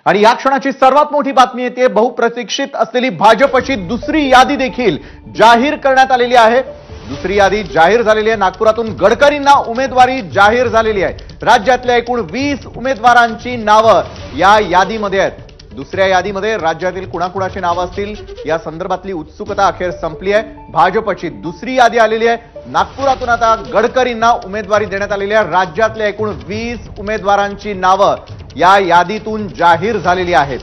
आणि या क्षणाची सर्वात मोठी बातमी येते। बहुप्रतीक्षित असलेली भाजपची दुसरी यादी देखील जाहीर करण्यात आलेली आहे। दुसरी यादी जाहीर झालेली आहे। नागपुरातून गडकरींना उमेदवारी जाहीर झालेली आहे। राज्यातल्या एकूण 20 उमेदवारांची नावं या यादीमध्ये आहेत। दुसऱ्या यादीमध्ये राज्यातील कुणाकुणाची नावं असतील या संदर्भातली उत्सुकता अखेर संपली आहे। भाजपची दुसरी यादी आलेली आहे। नागपुरातून आता गडकरींना उमेदवारी देण्यात आलेली आहे। राज्यातल्या एकूण 20 उमेदवारांची नावं या यादीतून जाहीर झालेली आहेत।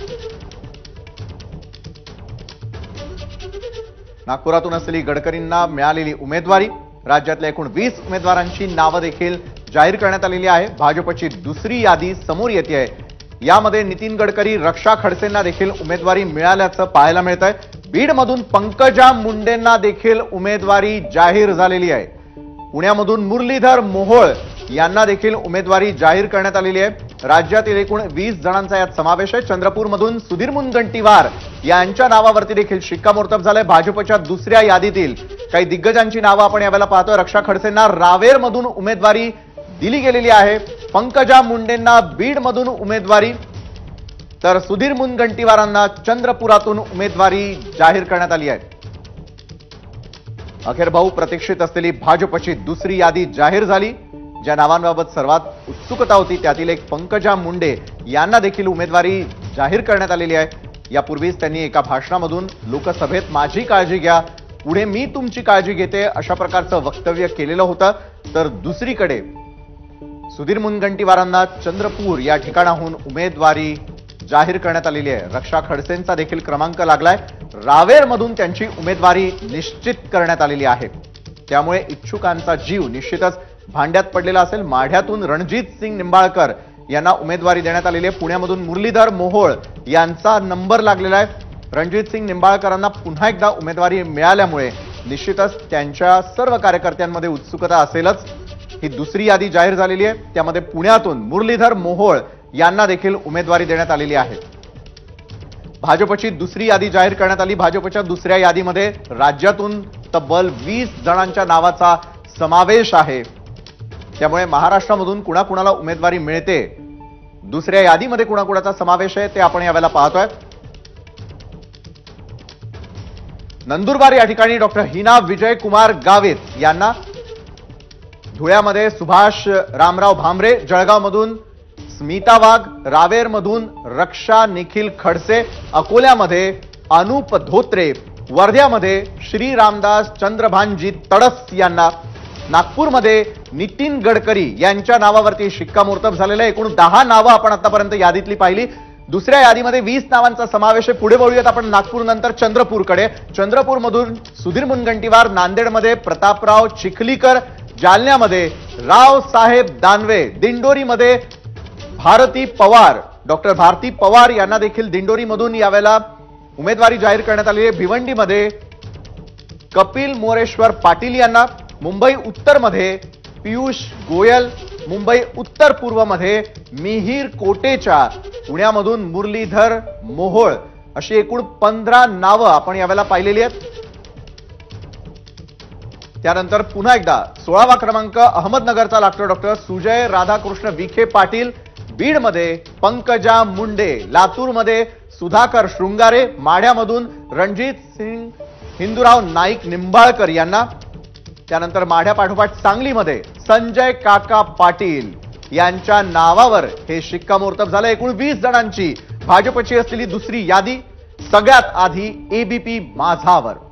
नागपुरातून असलेली गडकरींना मिळालेली उमेदवारी, राज्यातल्या एकूण 20 उमेदवारांची नावं देखील जाहीर करण्यात आलेली आहे। भाजपची दुसरी यादी समोर येते आहे। यामध्ये नितीन गडकरी, रक्षा खडसेंना देखील उमेदवारी मिळाल्याचं पाहायला मिळत आहे। बीडमधून पंकजा मुंडेंना देखील उमेदवारी जाहीर झालेली आहे। पुण्यामधून मुरलीधर मोहोळ यांना देखील उमेदवारी जाहीर करण्यात आलेली आहे। राज्यातील एकूण 20 जणांचा यात समावेश आहे। चंद्रपूरमधून सुधीर मुनगंटीवार यांच्या नावावरती देखील शिक्कामोर्तब झालंय। भाजपच्या दुसऱ्या यादीतील काही दिग्गजांची नावं आपण यावेळेला पाहतोय। रक्षा खडसेंना रावेरमधून उमेदवारी दिली गेलेली आहे। पंकजा मुंडेंना बीडमधून उमेदवारी, तर सुधीर मुनगंटीवारांना चंद्रपुरातून उमेदवारी जाहीर करण्यात आली आहे। अखेर बहुप्रतीक्षित असलेली भाजपची दुसरी यादी जाहीर झाली। ज्या नावांबाबत सर्वात उत्सुकता होती त्यातील एक पंकजा मुंडे यांना देखील उमेदवारी जाहीर करण्यात आलेली आहे। यापूर्वीच त्यांनी एका भाषणामधून लोकसभेत माझी काळजी घ्या, पुढे मी तुमची काळजी घेते अशा प्रकारचं वक्तव्य केलेलं होतं। तर दुसरीकडे सुधीर मुनगंटीवारांना चंद्रपूर या ठिकाणाहून उमेदवारी जाहीर करण्यात आलेली आहे। रक्षा खडसेंचा देखील क्रमांक लागलाय। रावेरमधून त्यांची उमेदवारी निश्चित करण्यात आलेली आहे। त्यामुळे इच्छुकांचा जीव निश्चितच भांड्यात पडलेला असेल। माढ्यातून रणजित सिंग निंबाळकर यांना उमेदवारी देण्यात आलेली आहे। पुण्यामधून मुरलीधर मोहोळ यांचा नंबर लागलेला आहे। रणजित सिंग निंबाळकरांना पुन्हा एकदा उमेदवारी मिळाल्यामुळे निश्चितच त्यांच्या सर्व कार्यकर्त्यांमध्ये उत्सुकता असेलच। ही दुसरी यादी जाहीर झालेली आहे। त्यामध्ये पुण्यातून मुरलीधर मोहोळ यांना देखील उमेदवारी देण्यात आलेली आहे। भाजपची दुसरी यादी जाहीर करण्यात आली। भाजपच्या दुसऱ्या यादीमध्ये राज्यातून तब्बल 20 जणांच्या नावाचा समावेश आहे। त्यामुळे महाराष्ट्रामधून कुणाकुणाला उमेदवारी मिळते, दुसऱ्या यादीमध्ये कुणाकुणाचा समावेश आहे ते आपण यावेळेला पाहतोय। नंदुरबार या ठिकाणी डॉक्टर हिना विजय कुमार गावित यांना, धुळ्यामध्ये सुभाष रामराव भामरे, जळगावमधून स्मिता वाघ, रावेरमधून रक्षा निखिल खडसे, अकोल्यामध्ये अनुप धोत्रे, वर्ध्यामध्ये श्री रामदास चंद्रभानजी तडस यांना, नागपूरमध्ये नितीन गडकरी यांच्या नावावरती शिक्कामोर्तब झालेलं आहे। एकूण 10 नावं आपण आतापर्यंत यादीतली पाहिली। दुसऱ्या यादीमध्ये 20 नावांचा समावेश आहे। पुढे वळूयात आपण नागपूर नंतर चंद्रपूरकडे। चंद्रपूरमधून सुधीर मुनगंटीवार, नांदेडमध्ये प्रतापराव चिखलीकर, जालन्यामध्ये रावसाहेब दानवे, दिंडोरीमध्ये भारती पवार, डॉक्टर भारती पवार यांना देखील दिंडोरीमधून यावेळेला उमेदवारी जाहीर करण्यात आली आहे। भिवंडीमध्ये कपिल मोरेश्वर पाटील यांना, मुंबई उत्तरमध्ये पियुष गोयल, मुंबई उत्तर पूर्वमध्ये मिहीर कोटेचा, पुण्यामधून मुरलीधर मोहोळ अशी एकूण 15 नावं आपण यावेळेला पाहिलेली आहेत। त्यानंतर पुन्हा एकदा 16वा क्रमांक अहमदनगरचा लागतो डॉक्टर सुजय राधाकृष्ण विखे पाटील, बीडमध्ये पंकजा मुंडे, लातूरमध्ये सुधाकर शृंगारे, माढ्यामधून रणजित सिंग हिंदूराव नाईक निंबाळकर यांना, त्यानंतर माढ्यापाठोपाठ सांगलीमध्ये संजय काका पाटील यांच्या नावावर हे शिक्कामोर्तब झालं। एकूण 20 जणांची भाजपची असलेली दुसरी यादी सगळ्यात आधी एबीपी माझावर।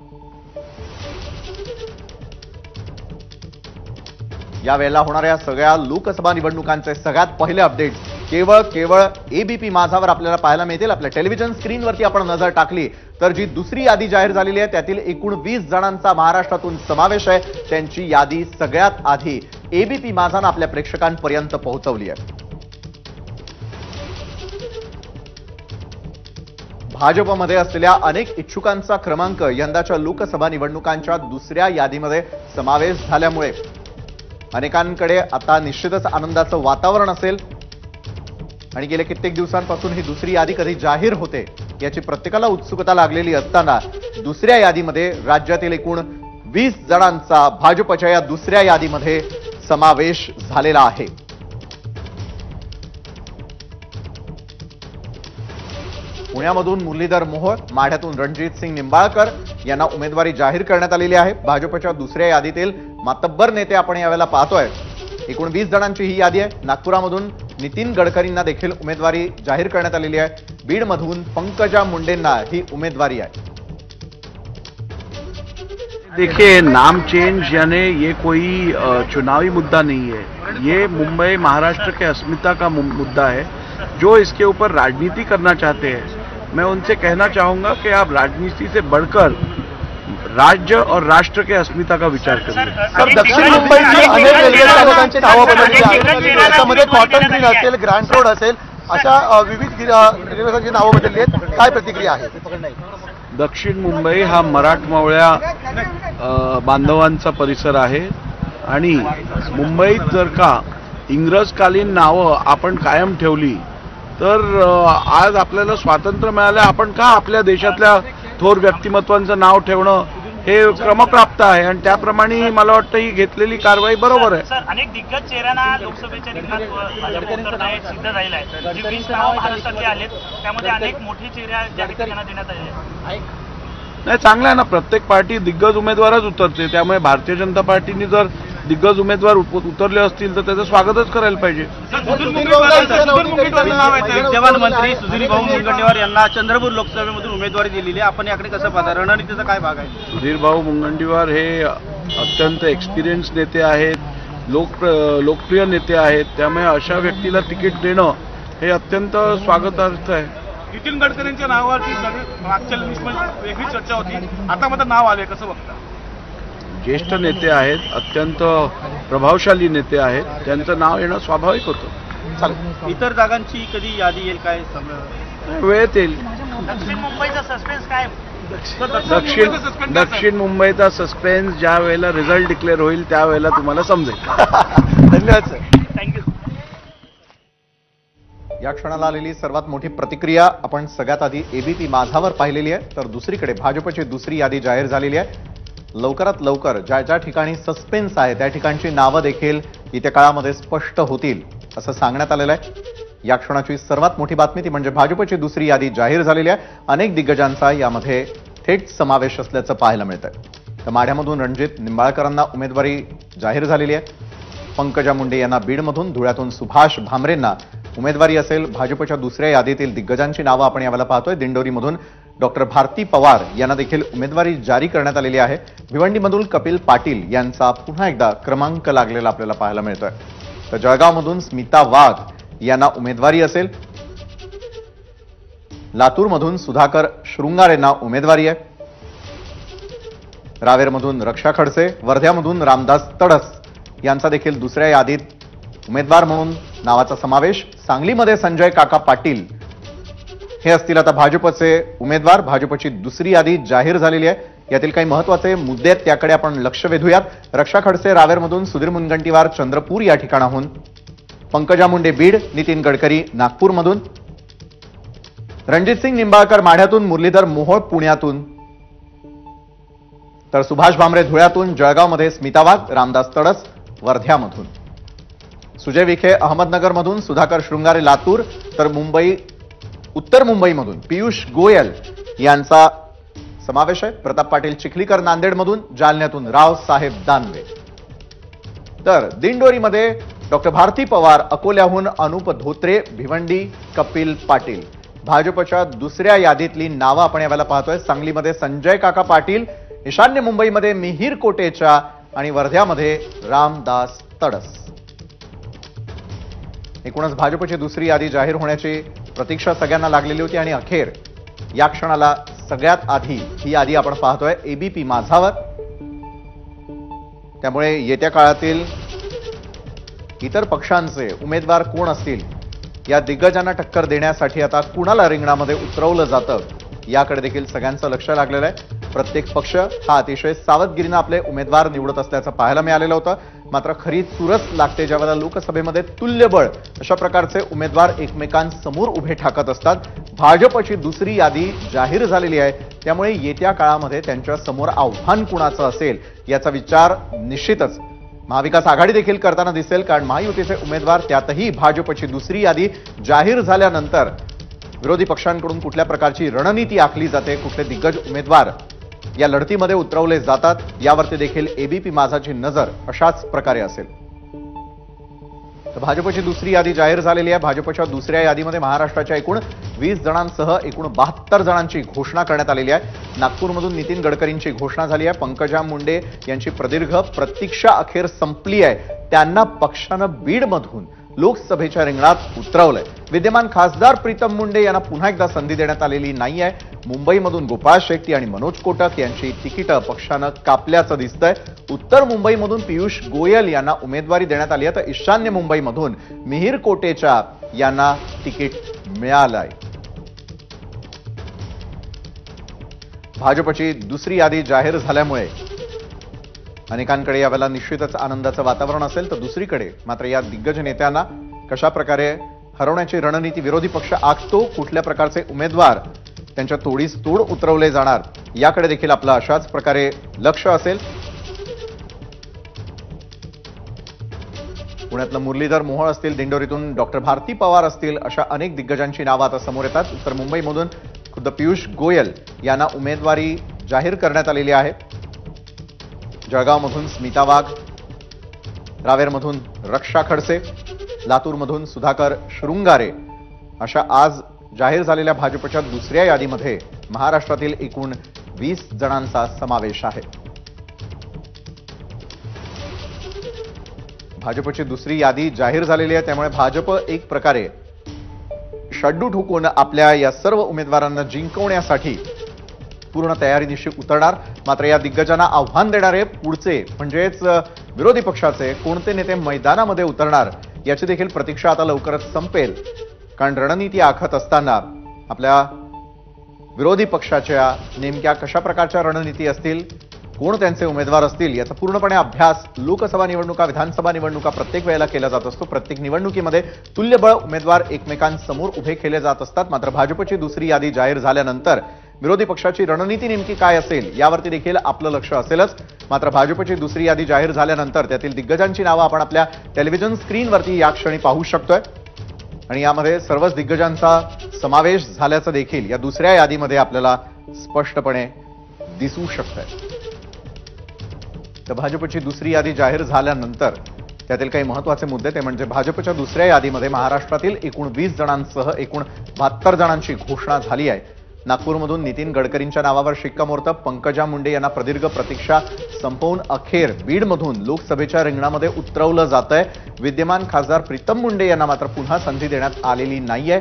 यावेळेला होणाऱ्या सगळ्या लोकसभा निवडणुकांचे सगळ्यात पहिले अपडेट केवळ एबीपी माझावर आपल्याला पाहायला मिळतील। आपल्या टेलिव्हिजन स्क्रीनवरती आपण नजर टाकली तर जी दुसरी यादी जाहीर झालेली आहे त्यातील एकूण 20 जणांचा महाराष्ट्रातून समावेश आहे। त्यांची यादी सगळ्यात आधी एबीपी माझानं आपल्या प्रेक्षकांपर्यंत पोहोचवली आहे। भाजपमध्ये असलेल्या अनेक इच्छुकांचा क्रमांक यंदाच्या लोकसभा निवडणुकांच्या दुसऱ्या यादीमध्ये समावेश झाल्यामुळे अनेकांकडे आता निश्चितच आनंदाचं वातावरण असेल। आणि गेल्या कित्येक दिवसांपासून ही दुसरी यादी कधी जाहीर होते याची प्रत्येकाला उत्सुकता लागलेली असताना दुसऱ्या यादीमध्ये राज्यातील एकूण 20 जणांचा भाजपच्या या दुसऱ्या यादीमध्ये समावेश झालेला आहे। पुण्यामधून मुरलीधर मोहोळ, माढ्यातून रणजित सिंग निंबाळकर यांना उमेदवारी जाहीर करण्यात आलेली आहे. भाजपच्या दुसऱ्या यादीतील मातब्बर नेते आपण यावेळेला पाहतोय. एकूण 20 जणांची ही यादी आहे. नागपुरामधून नितीन गडकरींना देखील उमेदवारी जाहीर करण्यात आलेली आहे. बीडमधून पंकजा मुंडेंना ही उमेदवारी आहे. देखिए, नाम चेंज यानी ये कोई चुनावी मुद्दा नहीं है. ये मुंबई महाराष्ट्र के अस्मिता का मुद्दा है. जो इसके ऊपर राजनीति करना चाहते हैं, मैं उनसे कहना चाहूंगा कि आप राजनीति से बढ़कर राज्य और राष्ट्र के अस्मिता का विचार करिए. सर, दक्षिण मुंबईची अनेक रेल्वे स्थानकांची नावं बदलली आहेत. त्याच्यामध्ये कॉटन ग्रीन असेल, ग्रँड रोड असेल, अशा विविध रेल्वे स्थानकांची नावं बदलली आहेत. काय प्रतिक्रिया आहे? दक्षिण मुंबई हा मराठमोळ्या बांधवांचा परिसर आहे आणि मुंबईत जर का इंग्रजकालीन नावं आपण कायम ठेवली तर आज आपल्याला स्वातंत्र्य मिळालं. आपण का आपल्या देशातल्या थोर व्यक्तिमत्वांचं नाव ठेवणं हे क्रमप्राप्त आहे आणि त्याप्रमाणे मला वाटतं ही घेतलेली कारवाई बरोबर आहे. सर, अनेक दिग्गज चेहऱ्यांना लोकसभेच्या रिंगणात सिद्ध झालेला आहे. जी 20 नावं महाराष्ट्रातले आलेत त्यामध्ये अनेक मोठे चेहरे ज्या ठिकाणी देण्यात आलेले आहेत. नाही, चांगलं आहे ना. प्रत्येक पार्टी दिग्गज उमेदवारच उतरते. त्यामुळे भारतीय जनता पार्टीने जर दिग्गज उमेदवार उतरले असतील तर त्याचं स्वागतच करायला पाहिजे. विद्यमान मंत्री सुधीर भाऊ मुनगंटीवार यांना चंद्रपूर लोकसभेमधून उमेदवारी दिलेली आहे. आपण याकडे कसं पाहता? रणनीतीचा काय भाग आहे? सुधीर भाऊ मुनगंटीवार हे अत्यंत एक्सपिरियन्स नेते आहेत, लोकप्रिय नेते आहेत. त्यामुळे अशा व्यक्तीला तिकीट देणं हे अत्यंत स्वागतार्थ आहे. नितीन गडकरींच्या नावावरती मागच्या लिस्टमध्ये वेगळी चर्चा होती, आता मात्र नाव आले, कसं बघता? ज्येष्ठ नेते आहेत, अत्यंत प्रभावशाली नेते आहेत, त्यांचं नाव येणं स्वाभाविक होतं. इतर जागांची कधी यादी येईल काय? वेळेत येईल. दक्षिण मुंबईचा सस्पेन्स काय? दक्षिण मुंबईचा सस्पेन्स ज्या वेळेला रिझल्ट डिक्लेअर होईल त्यावेळेला तुम्हाला समजेल. धन्यवाद सर. थँक्यू. या क्षणाला आलेली सर्वात मोठी प्रतिक्रिया आपण सगळ्यात आधी एबीपी माझावर पाहिलेली आहे. तर दुसरीकडे भाजपची दुसरी यादी जाहीर झालेली आहे. लवकरात लवकर ज्या ज्या ठिकाणी सस्पेन्स आहे त्या ठिकाणची नावं देखील येत्या काळामध्ये स्पष्ट होतील असं सांगण्यात आलेलं आहे. या क्षणाची सर्वात मोठी बातमी ती म्हणजे भाजपची दुसरी यादी जाहीर झालेली आहे. अनेक दिग्गजांचा यामध्ये थेट समावेश असल्याचं पाहायला मिळतंय. तर माढ्यामधून रणजित निंबाळकरांना उमेदवारी जाहीर झालेली आहे. पंकजा मुंडे यांना बीडमधून, धुळ्यातून सुभाष भामरेंना उमेदवारी असेल. भाजपच्या दुसऱ्या यादीतील दिग्गजांची नावं आपण यावेळेला पाहतोय. दिंडोरीमधून डॉक्टर भारती पवार यांना देखील उमेदवारी जारी करण्यात आलेली आहे. भिवंडीमधून कपिल पाटील यांचा पुन्हा एकदा क्रमांक लागलेला आपल्याला पाहायला मिळतोय. तर जळगावमधून स्मिता वाघ यांना उमेदवारी असेल. लातूरमधून सुधाकर शृंगार यांना उमेदवारी आहे. रावेरमधून रक्षा खडसे, वर्ध्यामधून रामदास तडस यांचा देखील दुसऱ्या यादीत उमेदवार म्हणून नावाचा समावेश. सांगलीमध्ये संजय काका पाटील हे असतील आता भाजपचे उमेदवार. भाजपची दुसरी यादी जाहीर झालेली आहे. यातील काही महत्वाचे मुद्दे आहेत त्याकडे आपण लक्ष वेधूयात. रक्षा खडसे रावेरमधून, सुधीर मुनगंटीवार चंद्रपूर या ठिकाणाहून, पंकजा मुंडे बीड, नितीन गडकरी नागपूरमधून, रणजित सिंग निंबाळकर माढ्यातून, मुरलीधर मोहोळ पुण्यातून, तर सुभाष भामरे धुळ्यातून, जळगावमध्ये स्मिता वाघ, रामदास तडस वर्ध्यामधून, सुजय विखे अहमदनगरमधून, सुधाकर शृंगारे लातूर, तर उत्तर मुंबईमधून पियुष गोयल यांचा समावेश आहे. प्रताप पाटील चिखलीकर नांदेडमधून, जालन्यातून रावसाहेब दानवे, तर दिंडोरीमध्ये डॉक्टर भारती पवार, अकोल्याहून अनुप धोत्रे, भिवंडी कपिल पाटील. भाजपच्या दुसऱ्या यादीतली नावं आपण यावेळेला पाहतोय. सांगलीमध्ये संजय काका पाटील, ईशान्य मुंबईमध्ये मिहीर कोटेचा आणि वर्ध्यामध्ये रामदास तडस. एकूणच भाजपची दुसरी यादी जाहीर होण्याची प्रतीक्षा सगळ्यांना लागलेली होती आणि अखेर या क्षणाला सगळ्यात आधी ही यादी आपण पाहतोय एबीपी माझावर. त्यामुळे येत्या काळातील इतर पक्षांचे उमेदवार कोण असतील, या दिग्गजांना टक्कर देण्यासाठी आता कुणाला रिंगणामध्ये उतरवलं जातं याकडे देखील सगळ्यांचं लक्ष लागलेलं आहे. प्रत्येक पक्ष हा अतिशय सावधगिरीनं आपले उमेदवार निवडत असल्याचं पाहायला मिळालेलं होतं. मात्र खरी चुरस लागते ज्यावेळेला लोकसभेमध्ये तुल्यबळ अशा प्रकारचे उमेदवार एकमेकांसमोर उभे ठाकत असतात. भाजपची दुसरी यादी जाहीर झालेली आहे. त्यामुळे येत्या काळामध्ये त्यांच्या समोर आव्हान कुणाचं असेल याचा विचार निश्चितच महाविकास आघाडी देखील करताना दिसेल. कारण महायुतीचे उमेदवार, त्यातही भाजपची दुसरी यादी जाहीर झाल्यानंतर विरोधी पक्षांकडून कुठल्या प्रकारची रणनीती आखली जाते, कुठले दिग्गज उमेदवार या लढतीमध्ये उतरवले जातात, यावरती देखील एबीपी माझाची नजर अशाच प्रकारे असेल. तर भाजपची दुसरी यादी जाहीर झालेली आहे. भाजपच्या दुसऱ्या यादीमध्ये महाराष्ट्राच्या एकूण 20 जणांसह एकूण 72 जणांची घोषणा करण्यात आलेली आहे. नागपूरमधून नितीन गडकरींची घोषणा झाली आहे. पंकजा मुंडे यांची प्रदीर्घ प्रतीक्षा अखेर संपली आहे. त्यांना पक्षानं बीडमधून लोकसभेच्या रिंगणात उतरवलंय. विद्यमान खासदार प्रीतम मुंडे यांना पुन्हा एकदा संधी देण्यात आलेली नाही आहे. मुंबईमधून गोपाळ शेट्टी आणि मनोज कोटक यांची तिकीटं पक्षानं कापल्याचं दिसतंय. उत्तर मुंबईमधून पियुष गोयल यांना उमेदवारी देण्यात आली आहे, तर ईशान्य मुंबईमधून मिहिर कोटेचा यांना तिकीट मिळालंय. भाजपची दुसरी यादी जाहीर झाल्यामुळे अनेकांकडे यावेळेला निश्चितच आनंदाचं वातावरण असेल, तर दुसरीकडे मात्र या दिग्गज नेत्यांना कशा प्रकारे हरवण्याची रणनीती विरोधी पक्ष आखतो, कुठल्या प्रकारचे उमेदवार त्यांच्या तोडीस तोड उतरवले जाणार, याकडे देखील आपलं अशाच प्रकारे लक्ष असेल. पुण्यातलं मुरलीधर मोहोळ असतील, दिंडोरीतून डॉक्टर भारती पवार असतील, अशा अनेक दिग्गजांची नावं आता समोर येतात. उत्तर मुंबईमधून खुद्द पियुष गोयल यांना उमेदवारी जाहीर करण्यात आलेली आहे. जळगावमधून स्मिता वाघ, रावेरमधून रक्षा खडसे, लातूरमधून सुधाकर शृंगारे अशा आज जाहीर झालेल्या भाजपच्या दुसऱ्या यादीमध्ये महाराष्ट्रातील एकूण 20 जणांचा समावेश आहे. भाजपची दुसरी यादी जाहीर झालेली आहे, त्यामुळे भाजप एक प्रकारे शड्डू ठोकून आपल्या या सर्व उमेदवारांना जिंकवण्यासाठी पूर्ण तयारीनिशी उतरणार. मात्र या दिग्गजांना आव्हान देणारे पुढचे म्हणजेच विरोधी पक्षाचे कोणते नेते मैदानामध्ये उतरणार याची देखील प्रतीक्षा आता लवकरच संपेल. कारण रणनीती आखत असताना आपल्या विरोधी पक्षाच्या नेमक्या कशा प्रकारच्या रणनीती असतील, कोण त्यांचे उमेदवार असतील, याचा पूर्णपणे अभ्यास लोकसभा निवडणुका, विधानसभा निवडणुका प्रत्येक वेळेला केला जात असतो. प्रत्येक निवडणुकीमध्ये तुल्यबळ उमेदवार एकमेकांसमोर उभे केले जात असतात. मात्र भाजपची दुसरी यादी जाहीर झाल्यानंतर विरोधी पक्षाची रणनीती नेमकी काय असेल यावरती देखील आपलं लक्ष असेलच. मात्र भाजपची दुसरी यादी जाहीर झाल्यानंतर त्यातील दिग्गजांची नावं आपण आपल्या टेलिव्हिजन स्क्रीनवरती या क्षणी पाहू शकतोय आणि यामध्ये सर्वच दिग्गजांचा समावेश झाल्याचं देखील या दुसऱ्या यादीमध्ये आपल्याला स्पष्टपणे दिसू शकतंय. तर भाजपची दुसरी यादी जाहीर झाल्यानंतर त्यातील काही महत्त्वाचे मुद्दे ते म्हणजे भाजपच्या दुसऱ्या यादीमध्ये महाराष्ट्रातील एकूण 20 जणांसह एकूण 72 जणांची घोषणा झाली आहे. नागपूरमधून नितीन गडकरींच्या नावावर शिक्कामोर्तब, पंकजा मुंडे यांना प्रदीर्घ प्रतीक्षा संपवून अखेर बीडमधून लोकसभेच्या रिंगणामध्ये उतरवलं जातंय. विद्यमान खासदार प्रीतम मुंडे यांना मात्र पुन्हा संधी देण्यात आलेली नाहीये.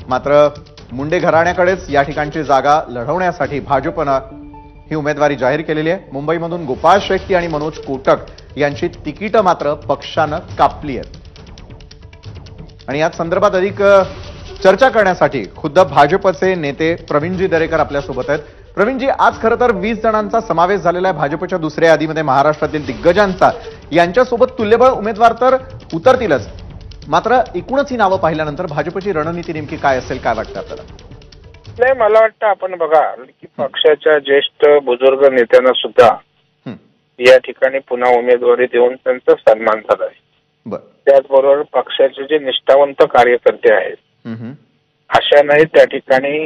मात्र मुंडे घराण्याकडेच या ठिकाणची जागा लढवण्यासाठी भाजपनं ही उमेदवारी जाहीर केलेली आहे. मुंबईमधून गोपाळ शेट्टी आणि मनोज कोटक यांची तिकीटं मात्र पक्षानं कापली आहेत. आणि या संदर्भात अधिक चर्चा करण्यासाठी खुद्द भाजपचे नेते प्रवीणजी दरेकर आपल्यासोबत आहेत. प्रवीणजी, आज खरं तर 20 जणांचा समावेश झालेला आहे भाजपच्या दुसऱ्या यादीमध्ये महाराष्ट्रातील दिग्गजांचा. यांच्यासोबत तुल्यबळ उमेदवार तर उतरतीलच, मात्र एकूणच ही नावं पाहिल्यानंतर भाजपची रणनीती नेमकी काय असेल, काय वाटतं आपल्याला? नाही, मला वाटतं आपण बघा की पक्षाच्या ज्येष्ठ बुजुर्ग नेत्यांना सुद्धा या ठिकाणी पुन्हा उमेदवारी देऊन त्यांचा सन्मान झाला आहे. त्याचबरोबर पक्षाचे जे निष्ठावंत कार्यकर्ते आहेत अशांनाही त्या ठिकाणी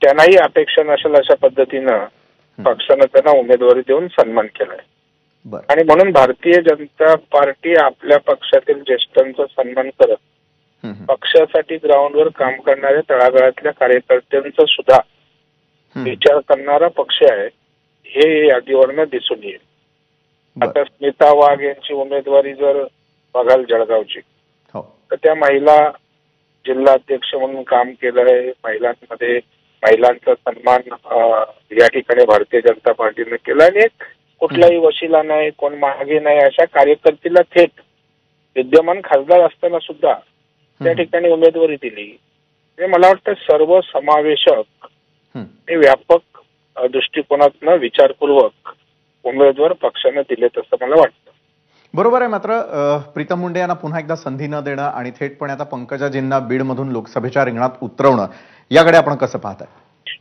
त्यांनाही अपेक्षा नसेल अशा पद्धतीनं पक्षानं त्यांना उमेदवारी देऊन सन्मान केलाय. आणि म्हणून भारतीय जनता पार्टी आपल्या पक्षातील ज्येष्ठांचा सन्मान करत पक्षासाठी ग्राउंडवर काम करणाऱ्या तळागाळातल्या कार्यकर्त्यांचा सुद्धा विचार करणारा पक्ष आहे हे यादीवरनं दिसून येईल. आता स्मिता वाघ यांची उमेदवारी जर बघाल जळगावची, तर त्या महिला जिल्हाध्यक्ष म्हणून काम केलंय. महिलांमध्ये महिलांचा सन्मान या ठिकाणी भारतीय जनता पार्टीने केला आणि कुठलाही वशिला नाही, कोण मागे नाही अशा कार्यकर्त्याला थेट विद्यमान खासदार असताना सुद्धा त्या ठिकाणी उमेदवारी दिली. मला वाटतं सर्व समावेशक हे व्यापक दृष्टिकोनातनं विचारपूर्वक उमेदवार पक्षाने दिलेत असं मला वाटतं. बरोबर आहे. मात्र प्रीतम मुंडे यांना पुन्हा एकदा संधी न देणं आणि थेटपणे आता पंकजाजींना बीडमधून लोकसभेच्या रिंगणात उतरवणं याकडे आपण कसं पाहताय?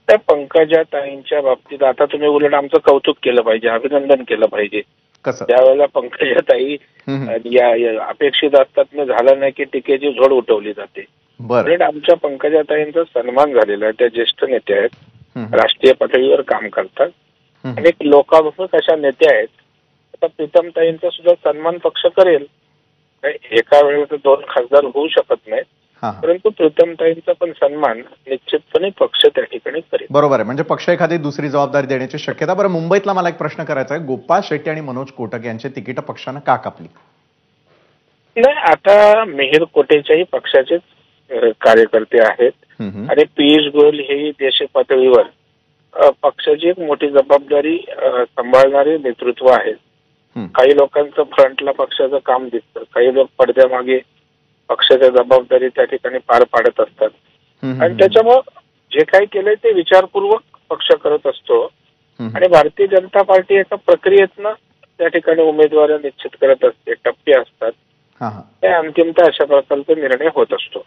त्या पंकजाताईंच्या बाबतीत आता तुम्ही उलट आमचं कौतुक केलं पाहिजे, अभिनंदन केलं पाहिजे. कसं? त्यावेळेला पंकजाताई या अपेक्षित असतात झालं नाही की टीकेची झोड उठवली जाते. बरं. उलट आमच्या पंकजाताईंचा सन्मान झालेला आहे. त्या ज्येष्ठ नेते आहेत, राष्ट्रीय पातळीवर काम करतात, अनेक लोकाभिमुख अशा नेत्या आहेत. आता प्रीतमताईंचा सुद्धा सन्मान पक्ष करेल. एका वेळेला 2 खासदार होऊ शकत नाहीत, परंतु प्रीतमताईंचा पण सन्मान निश्चितपणे पक्ष त्या ठिकाणी करेल. बरोबर आहे. म्हणजे पक्ष एखादी दुसरी जबाबदारी देण्याची शक्यता. बरं, मुंबईतला मला एक प्रश्न करायचा आहे. गोपाळ शेट्टी आणि मनोज कोटक यांची तिकीट पक्षानं का कापली? नाही, आता मिहिर कोटेच्याही पक्षाचेच कार्यकर्ते आहेत आणि पियुष गोयल हेही देश पातळीवर पक्षाची एक मोठी जबाबदारी सांभाळणारे नेतृत्व आहेत. काही लोकांचं फ्रंटला पक्षाचं काम दिसतं, काही लोक पडद्यामागे पक्षाच्या जबाबदारी त्या ठिकाणी पार पाडत असतात आणि त्याच्यामुळं जे काही केलंय ते विचारपूर्वक पक्ष करत असतो आणि भारतीय जनता पार्टी एका प्रक्रियेतनं त्या ठिकाणी उमेदवार निश्चित करत असते. टप्पे असतात, ते अंतिमतः अशा प्रकारचा निर्णय होत असतो.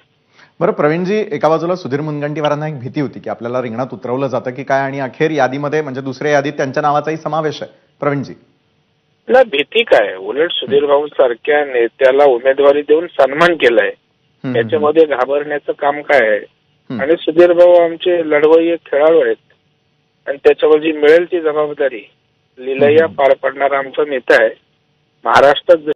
बरं प्रवीणजी, एका बाजूला सुधीर मुनगंटीवारांना एक भीती होती की आपल्याला रिंगणात उतरवलं जातं की काय, आणि अखेर यादीमध्ये म्हणजे दुसऱ्या यादीत त्यांच्या नावाचाही समावेश आहे. प्रवीणजी, ना भीती काय, उलट सुधीर भाऊ सारख्या नेत्याला उमेदवारी देऊन सन्मान केलाय, याच्यामध्ये घाबरण्याचं काम काय आहे? आणि सुधीर भाऊ आमचे लढवय्ये खेळाडू आहेत आणि त्याच्यावर जी मिळेल ती जबाबदारी लिलया पार पडणारा आमचा नेता आहे. महाराष्ट्रात